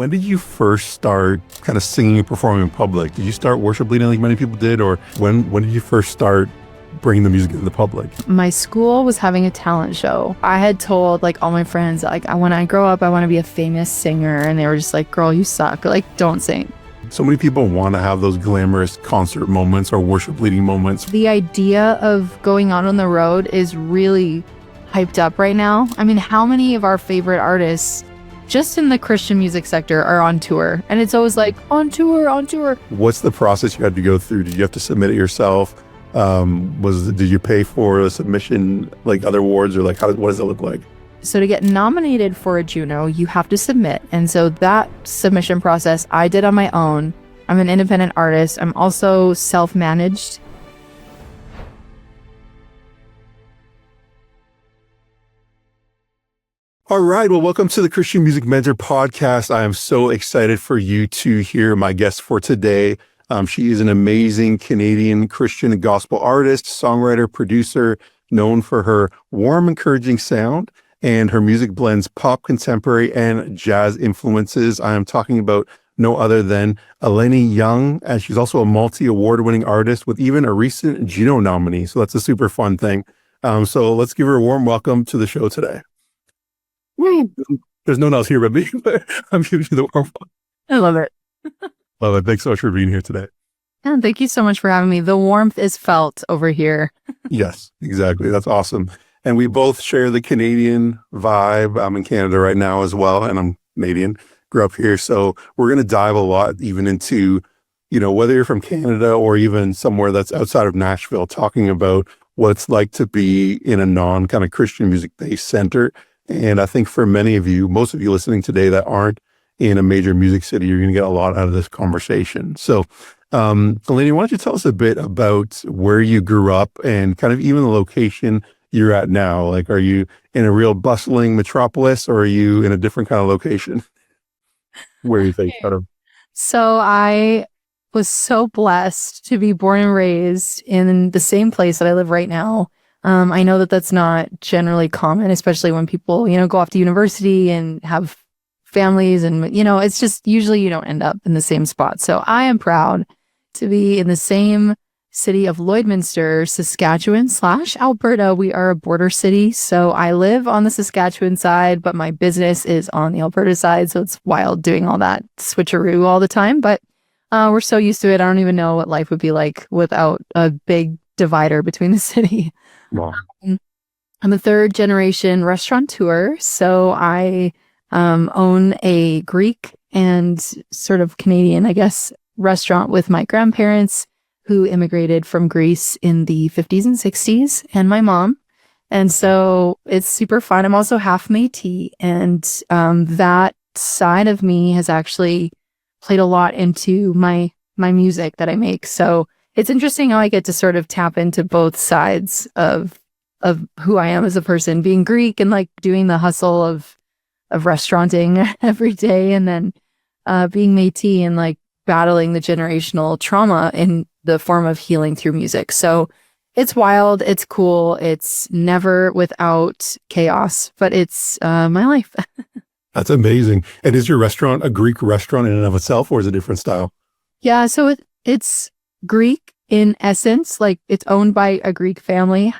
When did you first start kind of singing and performing in public? Did you start worship leading like many people did, or when did you first start bringing the music into the public? My school was having a talent show. I had told like all my friends, like, when I grow up, I want to be a famous singer. And they were just like, girl, you suck. Like, don't sing. So many people want to have those glamorous concert moments or worship leading moments. The idea of going out on the road is really hyped up right now. I mean, how many of our favorite artists just in the Christian music sector are on tour? And it's always like, on tour. What's the process you had to go through? Did you have to submit it yourself? Did you pay for the submission, like other awards, or like what does it look like? So to get nominated for a Juno, you have to submit. And so that submission process I did on my own. I'm an independent artist. I'm also self-managed. All right. Well, welcome to the Christian Music Mentor podcast. I am so excited for you to hear my guest for today. She is an amazing Canadian Christian gospel artist, songwriter, producer, known for her warm, encouraging sound, and her music blends pop, contemporary, and jazz influences. I am talking about no other than Elenee Young, and she's also a multi-award-winning artist with even a recent Juno nominee. So that's a super fun thing. So let's give her a warm welcome to the show today. There's no one else here but me, but I'm giving you the warm welcome. I love it. Love it. Thanks so much for being here today. And thank you so much for having me. The warmth is felt over here. Yes, exactly. That's awesome. And we both share the Canadian vibe. I'm in Canada right now as well, and I'm Canadian, grew up here. So we're going to dive a lot even into, whether you're from Canada or even somewhere that's outside of Nashville, talking about what it's like to be in a non kind of Christian music-based center. And I think for many of you, most of you listening today that aren't in a major music city, you're going to get a lot out of this conversation. So, Elenee, why don't you tell us a bit about where you grew up and kind of even the location you're at now? Like, are you in a real bustling metropolis, or are you in a different kind of location? Where you think out of? So I was so blessed to be born and raised in the same place that I live right now. I know that that's not generally common, especially when people, go off to university and have families, and it's just usually you don't end up in the same spot. So I am proud to be in the same city of Lloydminster, Saskatchewan / Alberta. We are a border city, so I live on the Saskatchewan side, but my business is on the Alberta side. So it's wild doing all that switcheroo all the time, but we're so used to it. I don't even know what life would be like without a big divider between the city. Wow. I'm a third generation restaurateur, so I own a Greek and sort of Canadian, I guess, restaurant with my grandparents who immigrated from Greece in the 50s and 60s, and my mom. And so it's super fun. I'm also half Métis, and that side of me has actually played a lot into my music that I make. So it's interesting how I get to sort of tap into both sides of who I am as a person, being Greek and like doing the hustle of restauranting every day, and then being Métis and like battling the generational trauma in the form of healing through music. So it's wild, it's cool, it's never without chaos, but it's my life. That's amazing. And is your restaurant a Greek restaurant in and of itself, or is it a different style? Yeah, so it's Greek in essence, like it's owned by a Greek family.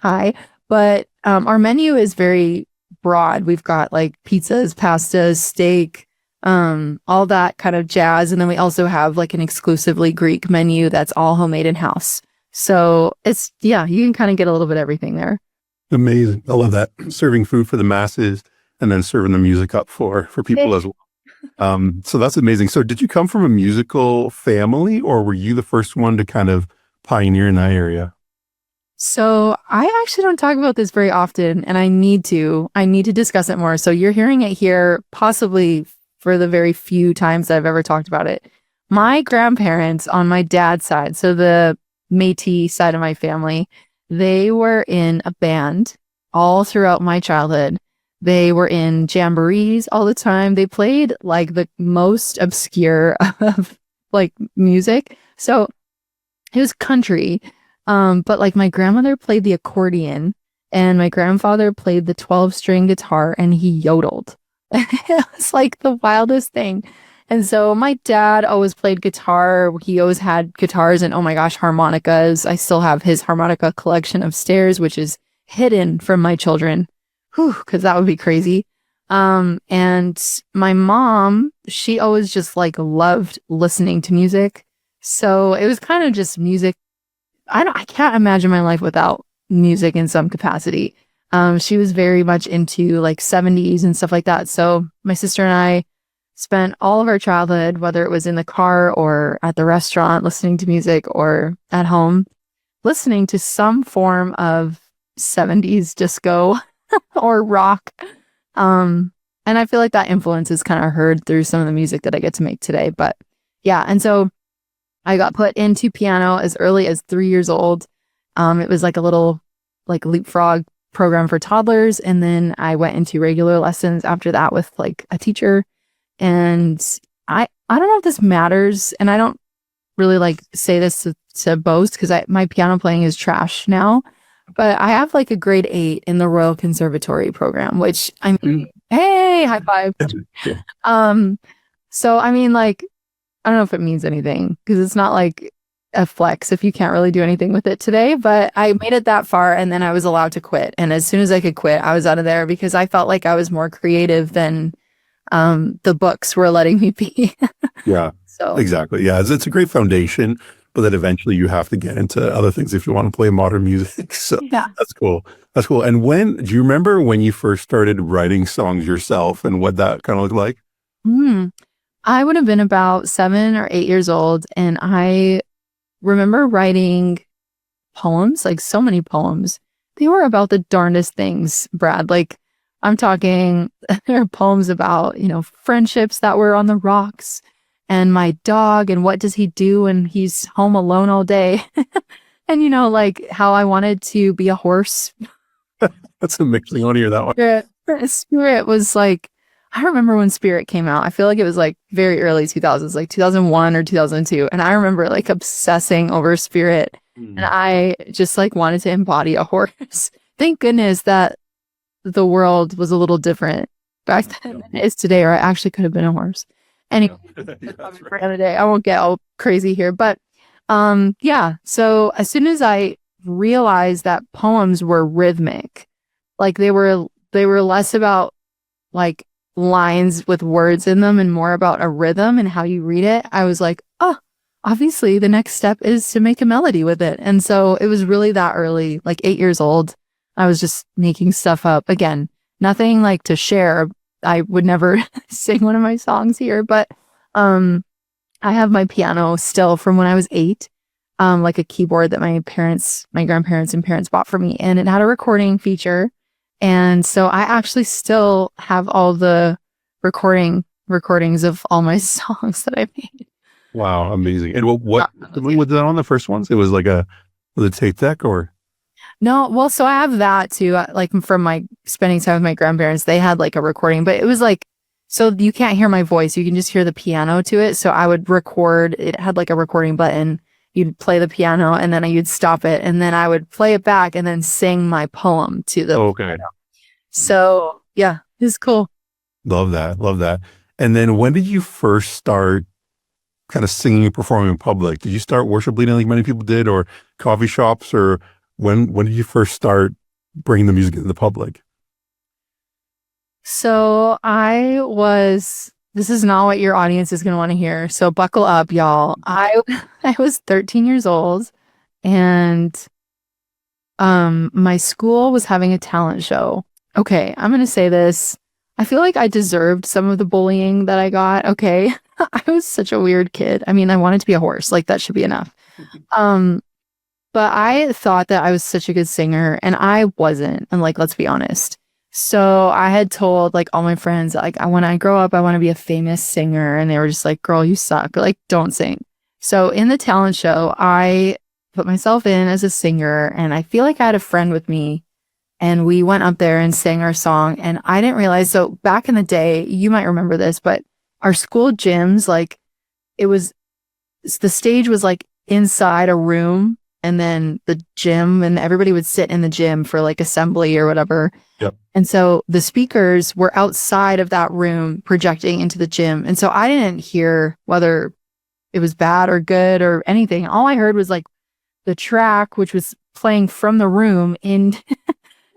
But our menu is very broad. We've got like pizzas, pastas, steak, all that kind of jazz. And then we also have like an exclusively Greek menu that's all homemade in-house. So it's, you can kind of get a little bit of everything there. Amazing. I love that. Serving food for the masses and then serving the music up for people as well. So that's amazing. So did you come from a musical family, or were you the first one to kind of pioneer in that area? So I actually don't talk about this very often, and I need to discuss it more. So you're hearing it here possibly for the very few times that I've ever talked about it. My grandparents on my dad's side, so the Métis side of my family, they were in a band all throughout my childhood. They were in jamborees all the time. They played like the most obscure of like music. So it was country. But like my grandmother played the accordion and my grandfather played the 12-string guitar and he yodeled. It was like the wildest thing. And so my dad always played guitar. He always had guitars and, oh my gosh, harmonicas. I still have his harmonica collection upstairs, which is hidden from my children. Whew, because that would be crazy. And my mom, she always just like loved listening to music. So it was kind of just music. I can't imagine my life without music in some capacity. She was very much into like 70s and stuff like that. So my sister and I spent all of our childhood, whether it was in the car or at the restaurant, listening to music, or at home, listening to some form of 70s disco or rock. And I feel like that influence is kind of heard through some of the music that I get to make today. But yeah, and so I got put into piano as early as 3 years old. It was like a little like leapfrog program for toddlers. And then I went into regular lessons after that with like a teacher. And I don't know if this matters. And I don't really like say this to boast because my piano playing is trash now. But I have like a grade 8 in the Royal Conservatory program, which I mean, hey, high five. So I mean, like, I don't know if it means anything because it's not like a flex if you can't really do anything with it today, but I made it that far and then I was allowed to quit. And as soon as I could quit, I was out of there because I felt like I was more creative than the books were letting me be. Yeah, So exactly. Yeah, it's a great foundation, but then eventually you have to get into other things if you want to play modern music. So yeah. that's cool. That's cool. And do you remember when you first started writing songs yourself and what that kind of looked like? I would have been about 7 or 8 years old, and I remember writing poems, like so many poems. They were about the darndest things, Brad. Like I'm talking, there are poems about, friendships that were on the rocks and my dog and what does he do when he's home alone all day. And, like how I wanted to be a horse. That's amazing. I want to hear that one. Spirit was like, I remember when Spirit came out. I feel like it was like very early 2000s, like 2001 or 2002. And I remember like obsessing over Spirit. And I just like wanted to embody a horse. Thank goodness that the world was a little different back then than it is today, or I actually could have been a horse. Anyway, that's right. For another day. I won't get all crazy here, but yeah. So as soon as I realized that poems were rhythmic, like they were less about like lines with words in them and more about a rhythm and how you read it, I was like, oh, obviously the next step is to make a melody with it. And so it was really that early, like 8 years old. I was just making stuff up. Again, nothing like to share. I would never sing one of my songs here, but I have my piano still from when I was 8, like a keyboard that my grandparents and parents bought for me, and it had a recording feature. And so I actually still have all the recordings of all my songs that I made. Wow, amazing. And what was that on the first ones? It was like was it tape deck or? No, well, so I have that too. Like from my spending time with my grandparents, they had like a recording, but it was like, so you can't hear my voice. You can just hear the piano to it. So I would record, it had like a recording button. You'd play the piano and then you'd stop it. And then I would play it back and then sing my poem to the piano. So yeah, it's cool. Love that. Love that. And then when did you first start kind of singing and performing in public? Did you start worship leading like many people did, or coffee shops, or when did you first start bringing the music into the public? So this is not what your audience is going to want to hear. So buckle up, y'all. I was 13 years old and my school was having a talent show. Okay, I'm going to say this. I feel like I deserved some of the bullying that I got. Okay. I was such a weird kid. I mean, I wanted to be a horse. Like that should be enough. But I thought that I was such a good singer and I wasn't. And like, let's be honest. So I had told like all my friends, like, when I grow up, I want to be a famous singer. And they were just like, girl, you suck. Like, don't sing. So in the talent show, I put myself in as a singer and I feel like I had a friend with me and we went up there and sang our song. And I didn't realize, so back in the day, you might remember this, but our school gyms, like the stage was like inside a room and then the gym, and everybody would sit in the gym for like assembly or whatever. Yep. And so the speakers were outside of that room projecting into the gym. And so I didn't hear whether it was bad or good or anything. All I heard was like the track, which was playing from the room in,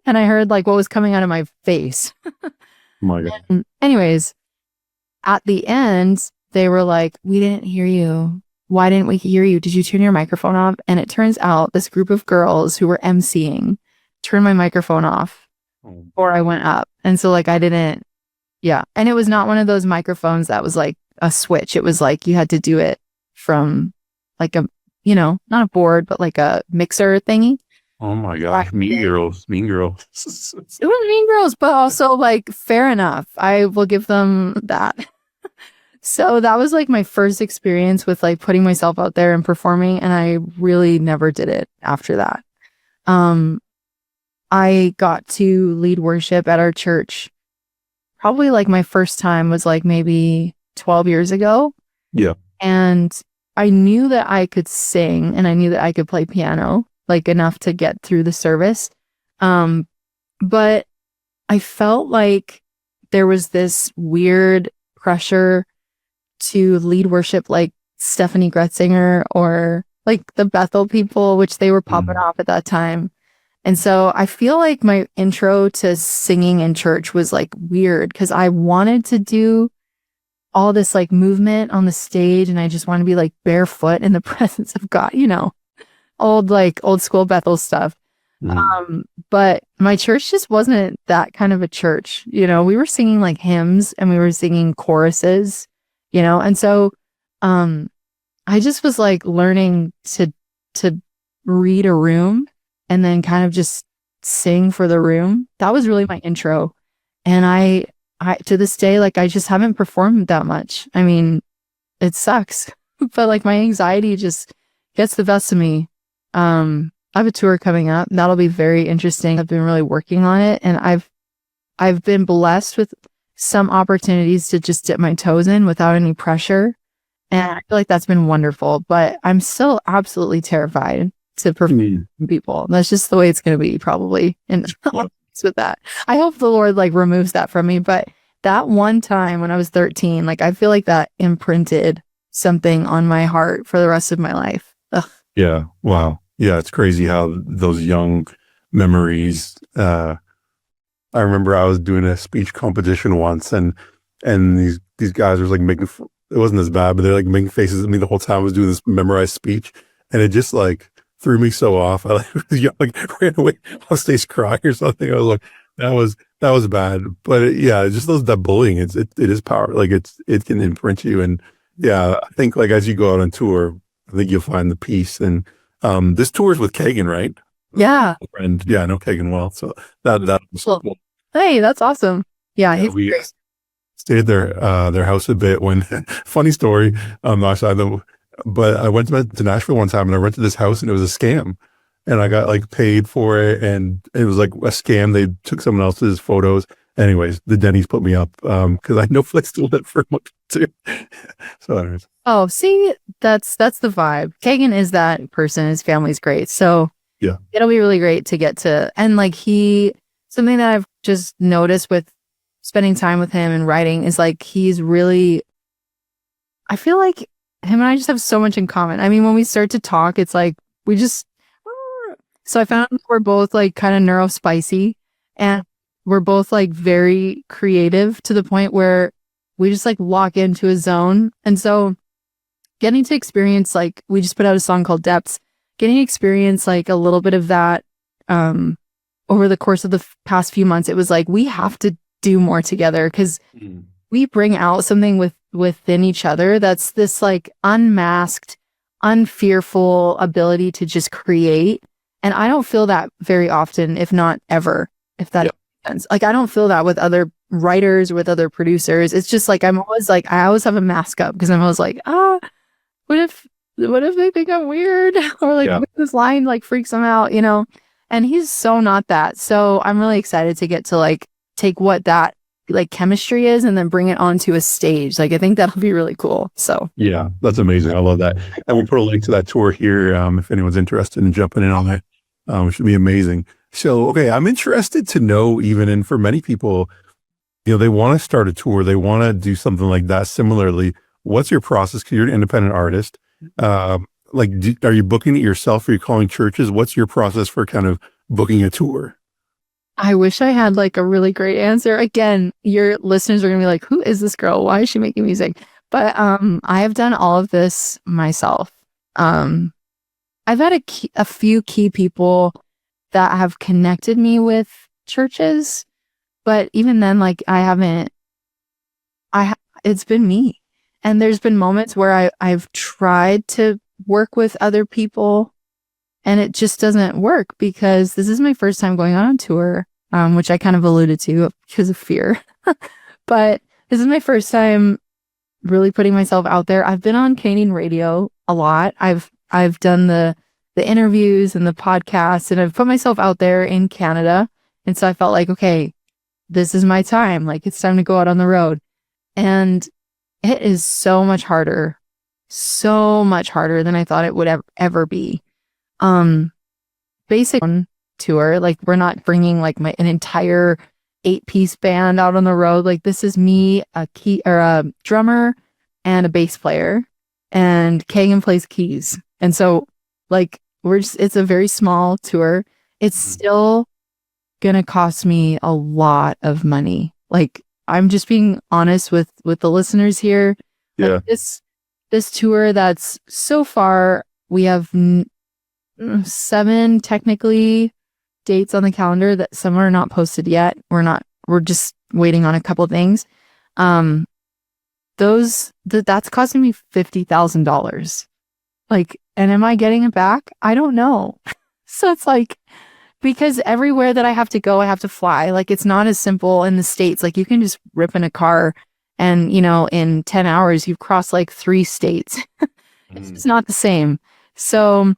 and I heard like what was coming out of my face. Oh my God. And anyways, at the end, they were like, we didn't hear you. Why didn't we hear you? Did you turn your microphone off? And it turns out this group of girls who were emceeing turned my microphone off before I went up. And so like I didn't, yeah. And it was not one of those microphones that was like a switch. It was like you had to do it from like a, you know, not a board, but like a mixer thingy. Oh my gosh. Mean Girls. Mean Girls. It was Mean Girls, but also like fair enough. I will give them that. So that was like my first experience with like putting myself out there and performing, and I really never did it after that. I got to lead worship at our church. Probably like my first time was like maybe 12 years ago. Yeah. And I knew that I could sing and I knew that I could play piano, like enough to get through the service. But I felt like there was this weird pressure to lead worship like Stephanie Gretzinger or like the Bethel people, which they were popping off at that time. And so I feel like my intro to singing in church was like weird because I wanted to do all this like movement on the stage and I just want to be like barefoot in the presence of God, you know, old school Bethel stuff. But my church just wasn't that kind of a church. You know, we were singing like hymns and we were singing choruses, you know, and so I just was like learning to read a room and then kind of just sing for the room. That was really my intro. And I to this day, like I just haven't performed that much. I mean, it sucks, but like my anxiety just gets the best of me. I have a tour coming up. That'll be very interesting. I've been really working on it, and I've been blessed with some opportunities to just dip my toes in without any pressure. And I feel like that's been wonderful, but I'm still absolutely terrified to perform people. That's just the way it's going to be probably. And with that, I hope the Lord like removes that from me. But that one time when I was 13, like I feel like that imprinted something on my heart for the rest of my life. Ugh. Yeah. Wow. Yeah. It's crazy how those young memories, I remember I was doing a speech competition once and these guys were like making, it wasn't as bad, but they're like making faces at me the whole time I was doing this memorized speech. And it just like threw me so off. I like ran away off stage crying or something. I was like, that was bad. But yeah, just that bullying, it is power. Like it can imprint you. And yeah, I think like as you go out on tour, I think you'll find the peace. And this tour is with Kagan, right? Yeah. And yeah, I know Kagan well. So that was cool. Hey, that's awesome. Yeah, he's we great. stayed at their house a bit when funny story. But I went to Nashville one time and I rented this house and it was a scam. And I got like paid for it and it was like a scam. They took someone else's photos. Anyways, the Denny's put me up because I know Flex still live for a month too. So anyways. Oh, see, that's the vibe. Kagan is that person. His family's great. So yeah, it'll be really great to get to. And like something that I've just noticed with spending time with him and writing is like he's really, I feel like him and I just have so much in common. I mean, when we start to talk, it's like we just, so I found we're both like kind of neurospicy and we're both like very creative to the point where we just like lock into a zone. And so getting to experience, like we just put out a song called Depths, getting to experience like a little bit of that over the course of the past few months, it was like, we have to do more together because we bring out something within each other that's this like unmasked, unfearful ability to just create. And I don't feel that very often, if not ever, if that makes sense. Like I don't feel that with other writers or with other producers. It's just like I always have a mask up because I'm always like, what if they think I'm weird? Or like what if this line like freaks them out, you know? And he's so not that. So I'm really excited to get to like take what that like chemistry is, and then bring it onto a stage. Like I think that'll be really cool. So Yeah, that's amazing. I love that. And we'll put a link to that tour here if anyone's interested in jumping in on it. It should be amazing. So, okay, I'm interested to know, even, and for many people, they want to start a tour, they want to do something like that. Similarly, what's your process? Because you're an independent artist. Like, are you booking it yourself? Are you calling churches? What's your process for kind of booking a tour? I wish I had like a really great answer. Again, your listeners are gonna be like, "Who is this girl? Why is she making music?" But I have done all of this myself. I've had a few key people that have connected me with churches, but even then, like it's been me. And there's been moments where I've tried to work with other people and it just doesn't work because this is my first time going on tour, which I kind of alluded to because of fear. But this is my first time really putting myself out there. I've been on Canadian radio a lot. I've done the interviews and the podcasts, and I've put myself out there in Canada. And so I felt like, okay, this is my time. Like it's time to go out on the road. And it is so much harder than I thought it would ever be. Basic tour, like we're not bringing like an entire 8-piece band out on the road. Like this is me, a drummer and a bass player, and Kagan plays keys. And so like it's a very small tour. It's still gonna cost me a lot of money. Like I'm just being honest with the listeners here. Yeah. Like this tour that's so far, we have 7 technically dates on the calendar that some are not posted yet. We're just waiting on a couple things. That's costing me $50,000. Like, and am I getting it back? I don't know. So it's like, because everywhere that I have to go, I have to fly. Like it's not as simple in the States. Like you can just rip in a car and, in 10 hours, you've crossed like 3 states. It's just not the same. So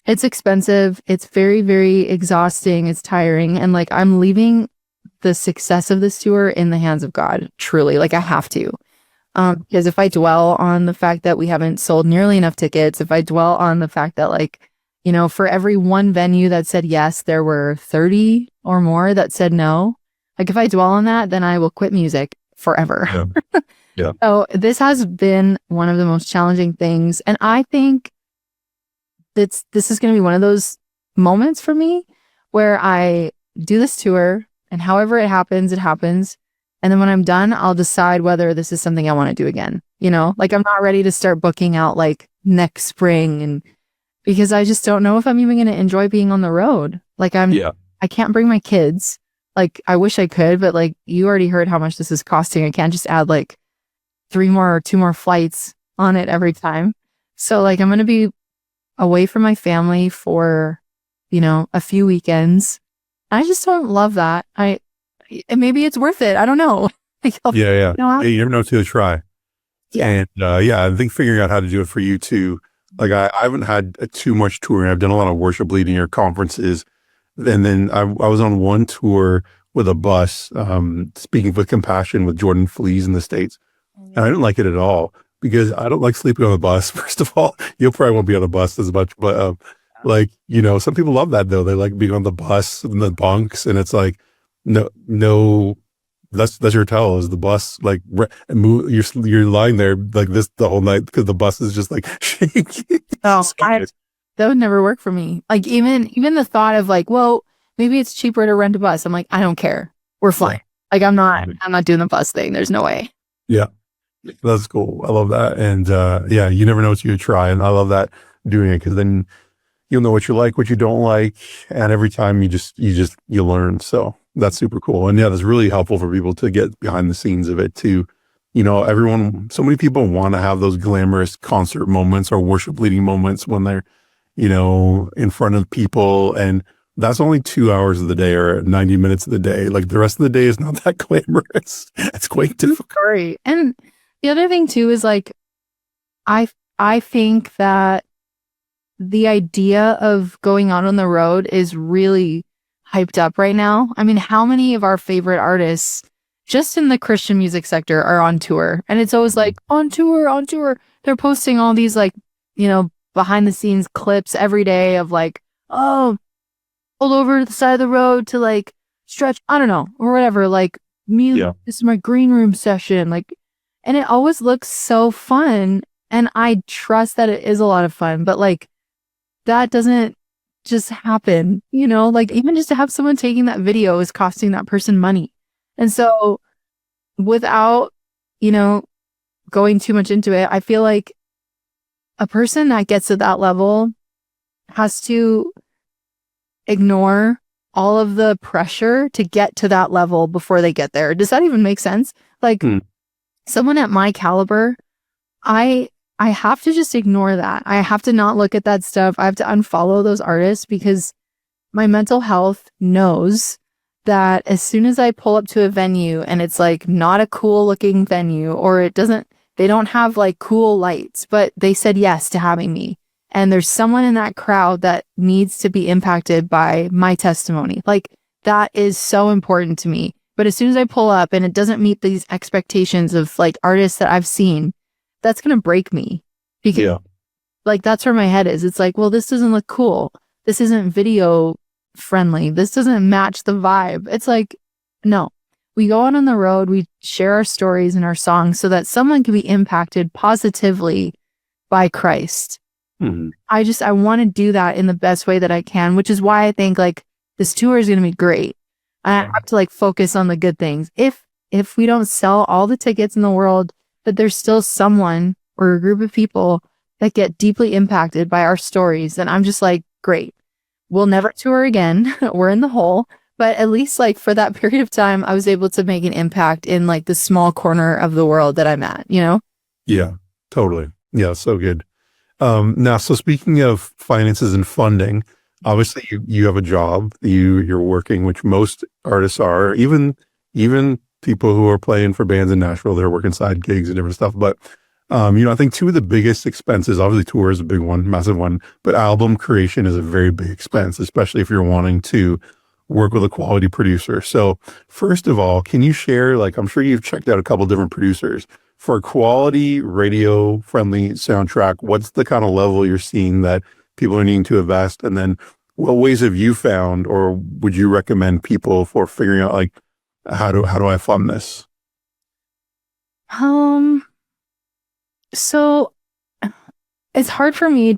it's expensive. It's very, very exhausting. It's tiring. And like, I'm leaving the success of this tour in the hands of God, truly. Like I have to. Because if I dwell on the fact that we haven't sold nearly enough tickets, if I dwell on the fact that like, for every one venue that said yes, there were 30 or more that said no. Like if I dwell on that, then I will quit music forever. Yeah. Yeah. So this has been one of the most challenging things. And I think this is going to be one of those moments for me where I do this tour and however it happens, it happens. And then when I'm done, I'll decide whether this is something I want to do again. Like I'm not ready to start booking out like next spring, and because I just don't know if I'm even going to enjoy being on the road. Like I can't bring my kids. Like I wish I could, but like you already heard how much this is costing. I can't just add like 3 more or 2 more flights on it every time. So like I'm going to be away from my family for, a few weekends. I just don't love that. And maybe it's worth it. I don't know. Yeah. You never know till you try. Yeah. And I think figuring out how to do it for you too. Like I haven't had too much touring. I've done a lot of worship leading or conferences. And then I was on one tour with a bus, speaking with compassion with Jordan Fleas in the States. And I didn't like it at all because I don't like sleeping on the bus. First of all, you probably won't be on the bus as much, but some people love that though. They like being on the bus and the bunks, and it's like, no, that's your tell is the bus. Like you're lying there like this the whole night because the bus is just like shaking. Oh, that would never work for me. Like even the thought of like, well, maybe it's cheaper to rent a bus. I'm like, I don't care. We're flying. Like I'm not doing the bus thing. There's no way. Yeah. That's cool. I love that. And you never know what you try. And I love that doing it because then you'll know what you like, what you don't like. And every time you learn. So that's super cool. And that's really helpful for people to get behind the scenes of it too. So many people want to have those glamorous concert moments or worship leading moments when they're, in front of people. And that's only 2 hours of the day or 90 minutes of the day. Like the rest of the day is not that glamorous. It's quite difficult. Right. And the other thing too is like, I think that the idea of going out on the road is really hyped up right now. I mean, how many of our favorite artists just in the Christian music sector are on tour. And it's always like on tour, on tour. They're posting all these like, behind the scenes clips every day of like, oh, pulled over to the side of the road to like stretch, I don't know, or whatever, like music, this is my green room session. Like, and it always looks so fun. And I trust that it is a lot of fun, but like that doesn't just happen, like even just to have someone taking that video is costing that person money. And so without, going too much into it, I feel like a person that gets to that level has to ignore all of the pressure to get to that level before they get there. Does that even make sense? Like someone at my caliber, I have to just ignore that. I have to not look at that stuff. I have to unfollow those artists because my mental health knows that as soon as I pull up to a venue and it's like not a cool looking venue, or they don't have like cool lights, but they said yes to having me. And there's someone in that crowd that needs to be impacted by my testimony. Like that is so important to me. But as soon as I pull up and it doesn't meet these expectations of like artists that I've seen, that's going to break me because like, that's where my head is. It's like, well, this doesn't look cool. This isn't video friendly. This doesn't match the vibe. It's like, no, we go out on the road, we share our stories and our songs so that someone can be impacted positively by Christ. I want to do that in the best way that I can, which is why I think like this tour is going to be great. I have to like focus on the good things. If we don't sell all the tickets in the world, but there's still someone or a group of people that get deeply impacted by our stories, then I'm just like, great. We'll never tour again. We're in the hole. But at least like for that period of time, I was able to make an impact in like the small corner of the world that I'm at, Yeah, totally. Yeah, so good. Now, so speaking of finances and funding, obviously you have a job, you're working, which most artists are, even people who are playing for bands in Nashville, they're working side gigs and different stuff. But, I think two of the biggest expenses, obviously tour is a big one, massive one, but album creation is a very big expense, especially if you're wanting to work with a quality producer. So first of all, can you share, like, I'm sure you've checked out a couple different producers for a quality radio friendly soundtrack. What's the kind of level you're seeing that people are needing to invest? And then what ways have you found, or would you recommend people for figuring out like, how do I fund this? So it's hard for me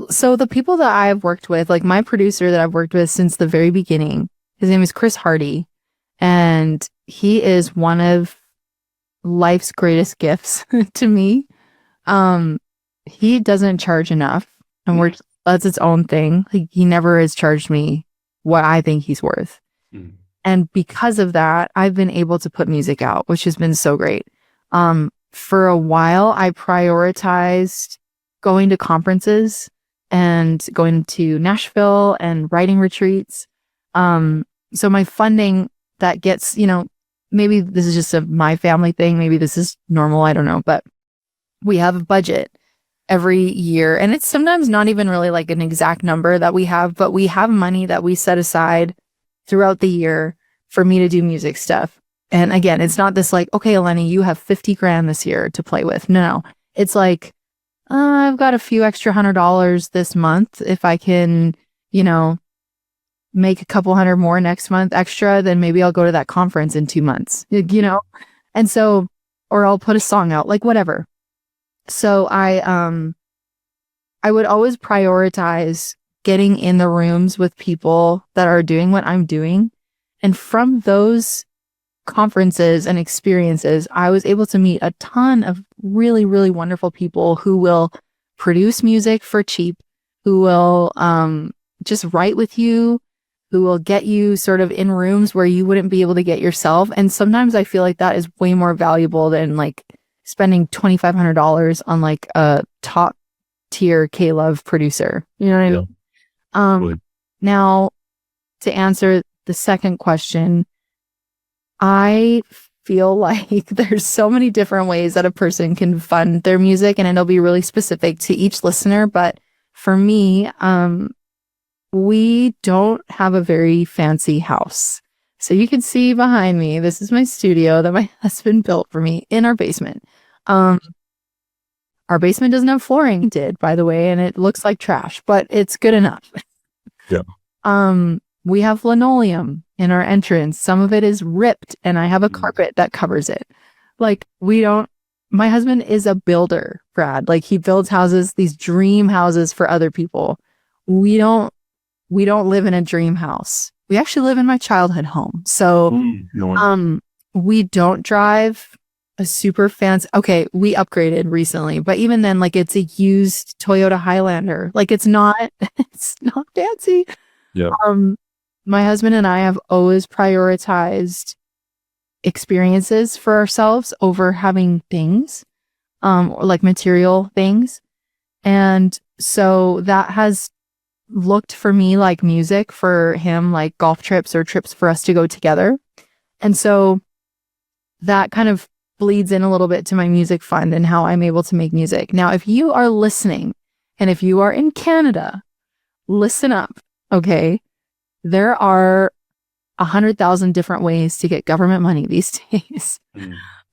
so the people that I've worked with, like my producer that I've worked with since the very beginning, his name is Chris Hardy, and he is one of life's greatest gifts to me. He doesn't charge enough, and that's its own thing. Like, he never has charged me what I think he's worth. And because of that, I've been able to put music out, which has been so great. For a while, I prioritized going to conferences and going to Nashville and writing retreats. So my funding that gets, maybe this is just my family thing. Maybe this is normal. I don't know. But we have a budget every year. And it's sometimes not even really like an exact number that we have, but we have money that we set aside throughout the year for me to do music stuff. And again, it's not this like, okay, Elenee, you have 50 grand this year to play with. No. It's like, I've got a few extra $100 this month. If I can, make a couple hundred more next month extra, then maybe I'll go to that conference in 2 months, And so, or I'll put a song out, like whatever. So I would always prioritize getting in the rooms with people that are doing what I'm doing. And from those conferences and experiences, I was able to meet a ton of really, really wonderful people who will produce music for cheap, who will just write with you, who will get you sort of in rooms where you wouldn't be able to get yourself. And sometimes I feel like that is way more valuable than like spending $2,500 on like a top tier K-Love producer. You know what I mean? Now, to answer the second question, I feel like there's so many different ways that a person can fund their music, and it'll be really specific to each listener. But for me, we don't have a very fancy house. So you can see behind me, this is my studio that my husband built for me in our basement. Our basement doesn't have flooring, did, by the way, and it looks like trash, but it's good enough. Yeah. We have linoleum in our entrance. Some of it is ripped, and I have a carpet that covers it. Like, my husband is a builder, Brad. Like, he builds houses, these dream houses for other people. We don't live in a dream house. We actually live in my childhood home. So, we don't drive a super fancy. Okay, we upgraded recently, but even then, like, it's a used Toyota Highlander. Like, it's not fancy. Yeah. My husband and I have always prioritized experiences for ourselves over having things, or like material things. And so that has looked for me like music, for him like golf trips or trips for us to go together. And so that kind of bleeds in a little bit to my music fund and how I'm able to make music. Now, if you are listening and if you are in Canada, listen up, okay? There are 100,000 different ways to get government money these days.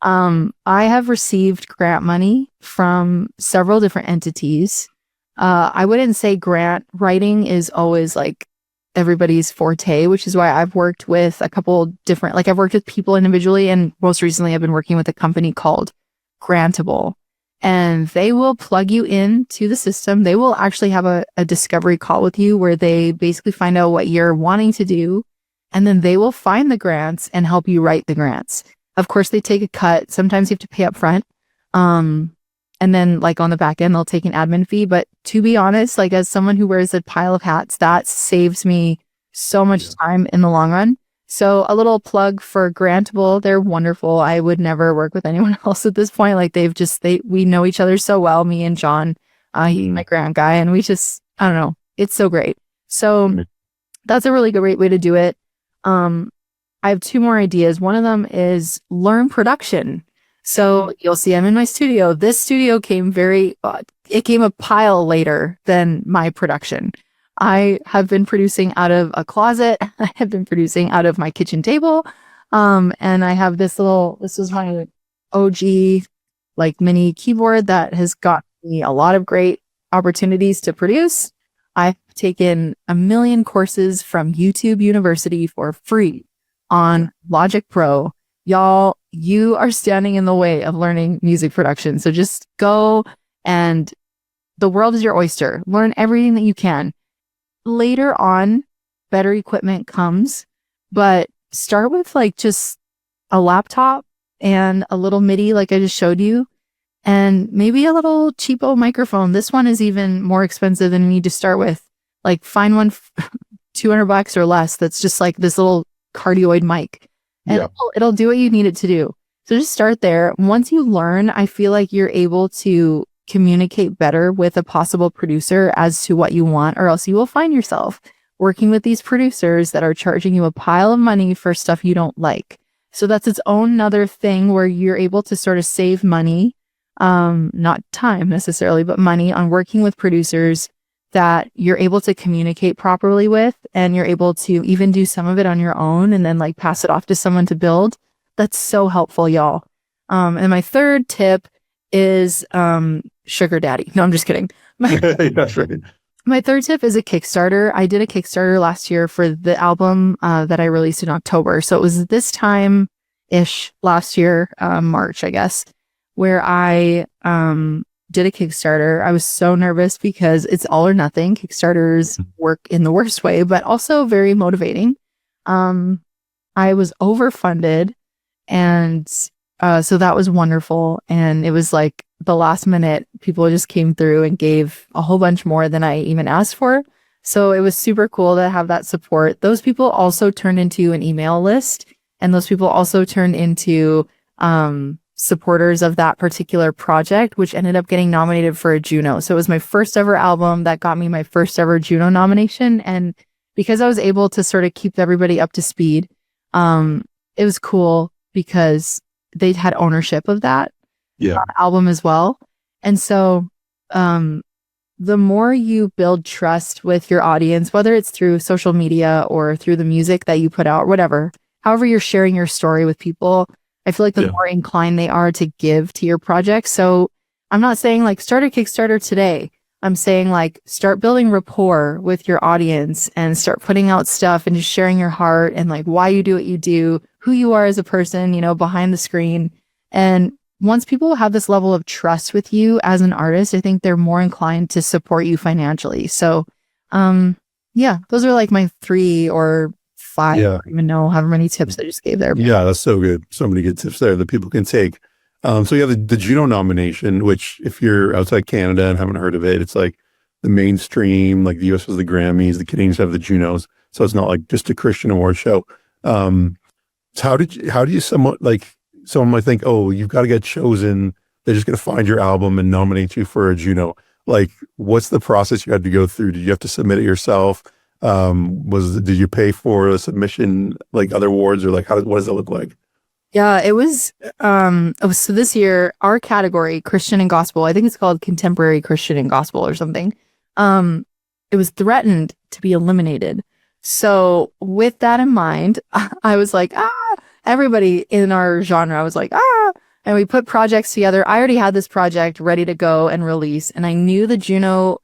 I have received grant money from several different entities. I wouldn't say grant writing is always like everybody's forte, which is why I've worked with a couple different, like I've worked with people individually, and most recently I've been working with a company called Grantable, and they will plug you into the system. They will actually have a discovery call with you where they basically find out what you're wanting to do, and then they will find the grants and help you write the grants. Of course, they take a cut. Sometimes you have to pay up front. And then like on the back end, they'll take an admin fee. But to be honest, like as someone who wears a pile of hats, that saves me so much time in the long run. So a little plug for Grantable. They're wonderful. I would never work with anyone else at this point. Like we know each other so well, me and John, he's my grant guy, and we just, I don't know. It's so great. So that's a really great way to do it. I have two more ideas. One of them is learn production. So you'll see I'm in my studio. This studio came it came a pile later than my production. I have been producing out of a closet. I have been producing out of my kitchen table. And I have this was my OG like mini keyboard that has got me a lot of great opportunities to produce. I've taken 1 million courses from YouTube University for free on Logic Pro. Y'all, you are standing in the way of learning music production. So just go, and the world is your oyster. Learn everything that you can. Later on, better equipment comes, but start with like just a laptop and a little MIDI like I just showed you, and maybe a little cheapo microphone. This one is even more expensive than you need to start with. Like find one $200 or less that's just like this little cardioid mic. And it'll do what you need it to do. So just start there. Once you learn, I feel like you're able to communicate better with a possible producer as to what you want, or else you will find yourself working with these producers that are charging you a pile of money for stuff you don't like. So that's its own another thing where you're able to sort of save money, not time necessarily, but money on working with producers that you're able to communicate properly with, and you're able to even do some of it on your own and then like pass it off to someone to build. That's so helpful, y'all. And my third tip is sugar daddy. No, I'm just kidding. That's right. My third tip is a Kickstarter. I did a Kickstarter last year for the album that I released in October. So it was this time-ish last year, March, I guess, where I did a Kickstarter. I was so nervous because it's all or nothing. Kickstarters work in the worst way, but also very motivating. I was overfunded, and so that was wonderful. And it was like the last minute, people just came through and gave a whole bunch more than I even asked for. So it was super cool to have that support. Those people also turned into an email list, and those people also turned into supporters of that particular project, which ended up getting nominated for a Juno. So it was my first ever album that got me my first ever Juno nomination. And because I was able to sort of keep everybody up to speed, it was cool because they had ownership of that album as well. And so the more you build trust with your audience, whether it's through social media or through the music that you put out, whatever, however you're sharing your story with people, I feel like the Yeah. more inclined they are to give to your project. So I'm not saying like start a Kickstarter today. I'm saying like start building rapport with your audience and start putting out stuff and just sharing your heart and like why you do what you do, who you are as a person, you know, behind the screen. And once people have this level of trust with you as an artist, I think they're more inclined to support you financially. So, yeah, those are like my 3 or 5, Yeah. I don't even know however many tips I just gave there. Yeah, that's so good. So many good tips there that people can take. So yeah, the Juno nomination, which if you're outside Canada and haven't heard of it, it's like the mainstream, like the US has the Grammys, the Canadians have the Junos. So it's not like just a Christian award show. So how do you somewhat like, someone might think, oh, you've got to get chosen. They're just going to find your album and nominate you for a Juno. Like, what's the process you had to go through? Did you have to submit it yourself? Did you pay for a submission, like other awards, or like what does it look like? Yeah, it was so this year our category Christian and gospel, I think it's called contemporary Christian and gospel or something. It was threatened to be eliminated. So with that in mind, I was like, everybody in our genre was like, and we put projects together. I already had this project ready to go and release, and I knew the Juno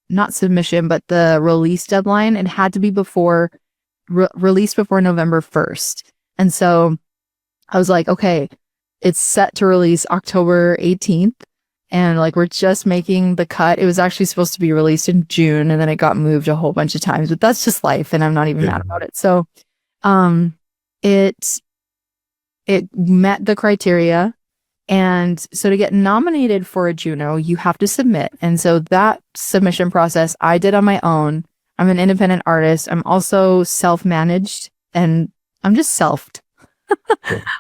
not submission, but the release deadline, it had to be released before November 1st. And so I was like, okay, it's set to release October 18th. And like, we're just making the cut. It was actually supposed to be released in June, and then it got moved a whole bunch of times, but that's just life. And I'm not even mad about it. So, it met the criteria. And so to get nominated for a Juno, you have to submit. And so that submission process I did on my own. I'm an independent artist. I'm also self-managed, and I'm just selfed.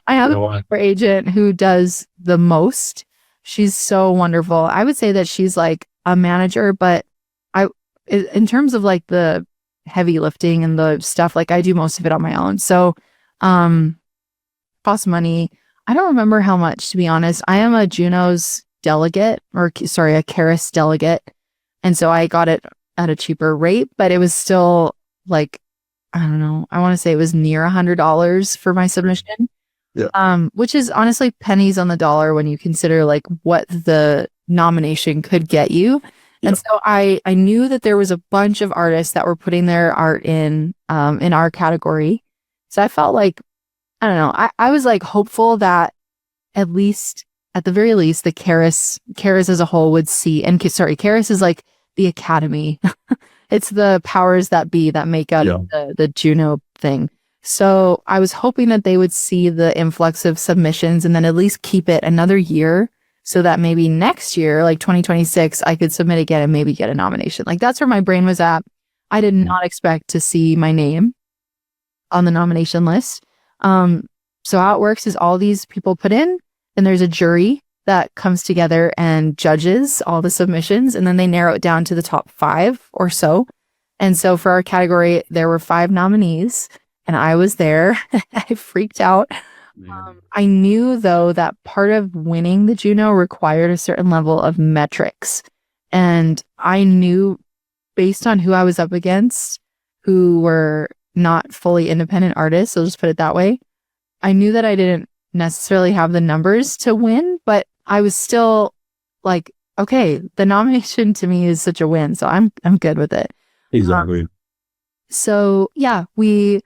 I have a paper agent who does the most. She's so wonderful. I would say that she's like a manager, but in terms of like the heavy lifting and the stuff, like I do most of it on my own. So, costs money. I don't remember how much, to be honest. I am a Juno's delegate, a Karis delegate. And so I got it at a cheaper rate, but it was still like, I don't know. I want to say it was near $100 for my submission. Yeah. Which is honestly pennies on the dollar when you consider like what the nomination could get you. Yeah. And so I knew that there was a bunch of artists that were putting their art in our category. So I felt like, I don't know. I was like hopeful that at the very least, the Karis as a whole would see, and Karis is like the Academy. It's the powers that be that make up the Juno thing. So I was hoping that they would see the influx of submissions and then at least keep it another year so that maybe next year, like 2026, I could submit again and maybe get a nomination. Like that's where my brain was at. I did not expect to see my name on the nomination list. So how it works is all these people put in, and there's a jury that comes together and judges all the submissions, and then they narrow it down to the top 5 or so. And so for our category, there were 5 nominees, and I was there. I freaked out. I knew, though, that part of winning the Juno required a certain level of metrics. And I knew, based on who I was up against, who were not fully independent artists, so just put it that way, I knew that I didn't necessarily have the numbers to win, but I was still like, okay, the nomination to me is such a win, so I'm good with it. Exactly. So yeah, we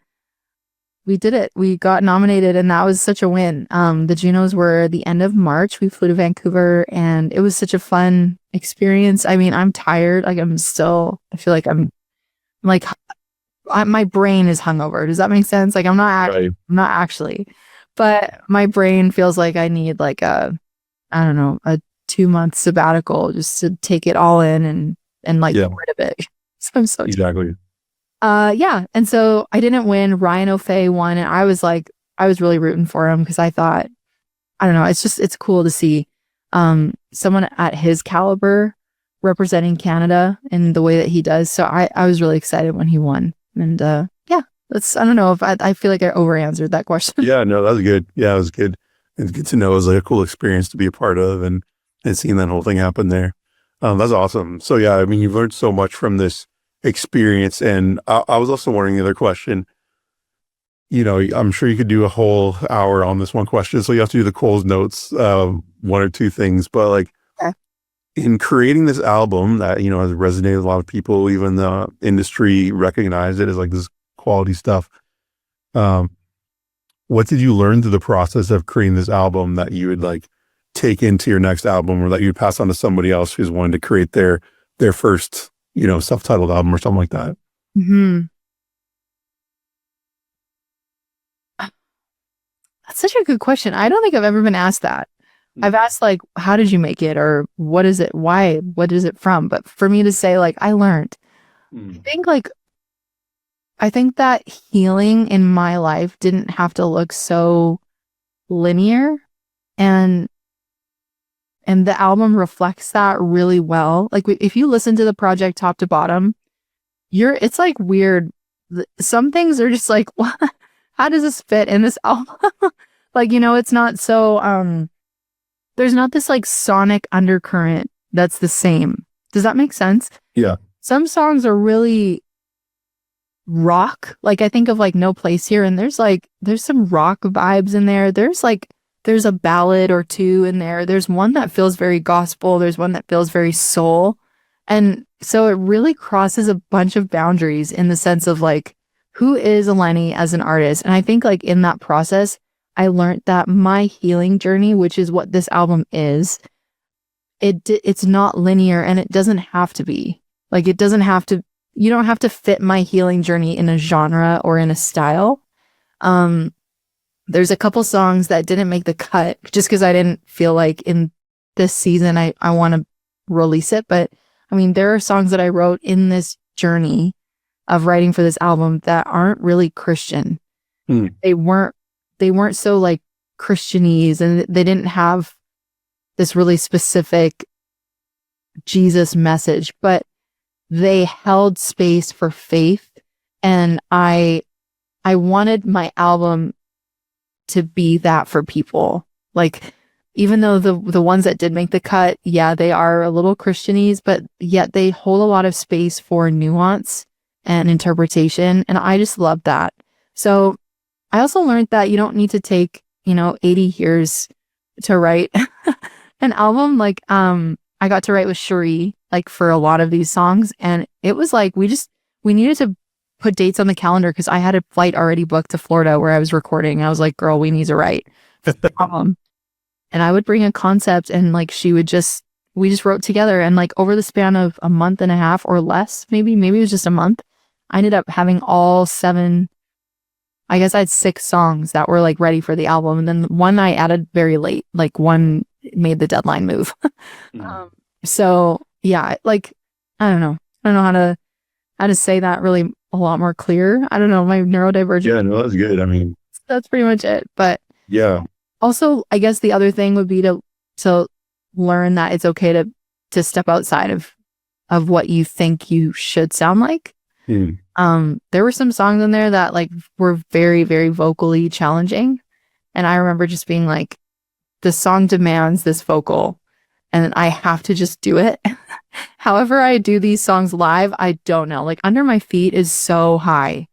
did it. We got nominated, and that was such a win. The Junos were the end of March. We flew to Vancouver, and it was such a fun experience. I mean, I'm tired. Like I feel like I'm like, my brain is hungover. Does that make sense? Like I'm not actually, but my brain feels like I need like a 2-month sabbatical just to take it all in and like get rid of it. So I'm so exactly. Yeah. And so I didn't win. Ryan O'Fay won, and I was really rooting for him because I thought, I don't know, it's cool to see someone at his caliber representing Canada in the way that he does. So I was really excited when he won. And I don't know if I feel like I over answered that question. Yeah, no, that was good. Yeah, it was good. It's good to know. It was like a cool experience to be a part of and seeing that whole thing happen there. That's awesome. So yeah, I mean, you've learned so much from this experience. And I was also wondering the other question. I'm sure you could do a whole hour on this one question. So you have to do the Cole's notes, one or two things, but like Okay. in creating this album that, has resonated with a lot of people, even the industry recognized it as like this quality stuff. Um, what did you learn through the process of creating this album that you would like take into your next album, or that you'd pass on to somebody else who's wanting to create their first, self-titled album or something like that? Hmm. That's such a good question. I don't think I've ever been asked that. I've asked like, how did you make it? Or what is it? Why? What is it from? But for me to say like, I learned, I think that healing in my life didn't have to look so linear, and the album reflects that really well. Like if you listen to the project top to bottom, it's like weird. Some things are just like, what? How does this fit in this album? Like, it's not so, there's not this like sonic undercurrent that's the same. Does that make sense? Yeah. Some songs are really rock. Like I think of like No Place Here, and there's some rock vibes in there. There's a ballad or two in there. There's one that feels very gospel. There's one that feels very soul. And so it really crosses a bunch of boundaries in the sense of like, who is Elenee as an artist? And I think like in that process, I learned that my healing journey, which is what this album is, it's not linear, and it doesn't have to be. Like it doesn't have to, you don't have to fit my healing journey in a genre or in a style. There's a couple songs that didn't make the cut just because I didn't feel like in this season I want to release it. But I mean, there are songs that I wrote in this journey of writing for this album that aren't really Christian. They weren't so like Christianese, and they didn't have this really specific Jesus message, but they held space for faith. And I wanted my album to be that for people. Like, even though the ones that did make the cut, yeah, they are a little Christianese, but yet they hold a lot of space for nuance and interpretation. And I just love that. So I also learned that you don't need to take, 80 years to write an album. Like, I got to write with Cherie, like for a lot of these songs. And it was like, we needed to put dates on the calendar because I had a flight already booked to Florida where I was recording. I was like, girl, we need to write the album. And I would bring a concept, and like we just wrote together. And like over the span of a month and a half or less, maybe it was just a month, I ended up having all 7, I guess I had 6 songs that were like ready for the album. And then one I added very late, like one made the deadline move. So yeah, like, I don't know how to say that really a lot more clear. I don't know, my neurodivergent. Yeah, no, that's good. I mean, that's pretty much it. But yeah. Also, I guess the other thing would be to learn that it's okay to step outside of what you think you should sound like. There were some songs in there that like were very, very vocally challenging. And I remember just being like, the song demands this vocal and I have to just do it. However I do these songs live, I don't know. Like Under My Feet is so high.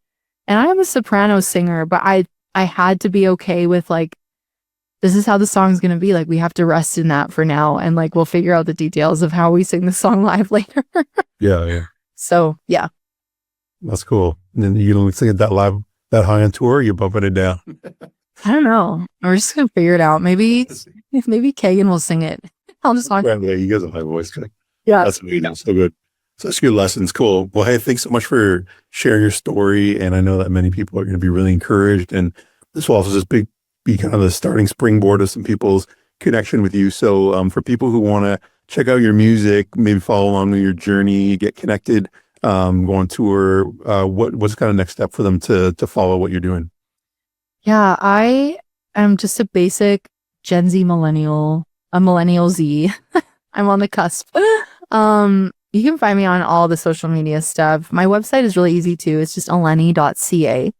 And I am a soprano singer, but I had to be okay with like, this is how the song's going to be. Like, we have to rest in that for now. And like, we'll figure out the details of how we sing the song live later. Yeah. So yeah. That's cool. And then you don't sing it that live, that high on tour, you're bumping it down. I don't know. We're just going to figure it out. Maybe Kagan will sing it. I'll just talk. You guys have high voice. Yeah. That's amazing. So good. Such good lessons. Cool. Well, hey, thanks so much for sharing your story. And I know that many people are going to be really encouraged. And this will also just be kind of the starting springboard of some people's connection with you. So for people who want to check out your music, maybe follow along with your journey, get connected, go on tour, what's kind of next step for them to follow what you're doing? Yeah, I am just a basic Gen Z millennial, a millennial Z. I'm on the cusp. You can find me on all the social media stuff. My website is really easy too. It's just elenee.ca.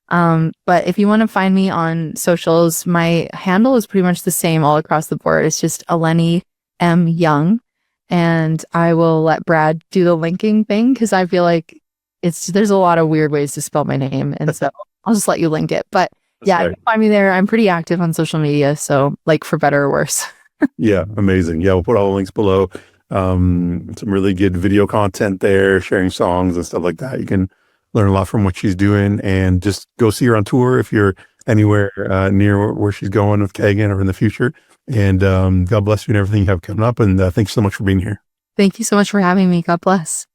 But if you want to find me on socials, my handle is pretty much the same all across the board. It's just Elenee M. Young. And I will let Brad do the linking thing because I feel like there's a lot of weird ways to spell my name. And so I'll just let you link it. But That's yeah, right. you can find me there. I'm pretty active on social media. So like for better or worse. Yeah, amazing. Yeah, we'll put all the links below. Some really good video content there, sharing songs and stuff like that. You can learn a lot from what she's doing, and just go see her on tour if you're anywhere near where she's going with Kagan or in the future. And God bless you and everything you have coming up. And thanks so much for being here. Thank you so much for having me. God bless.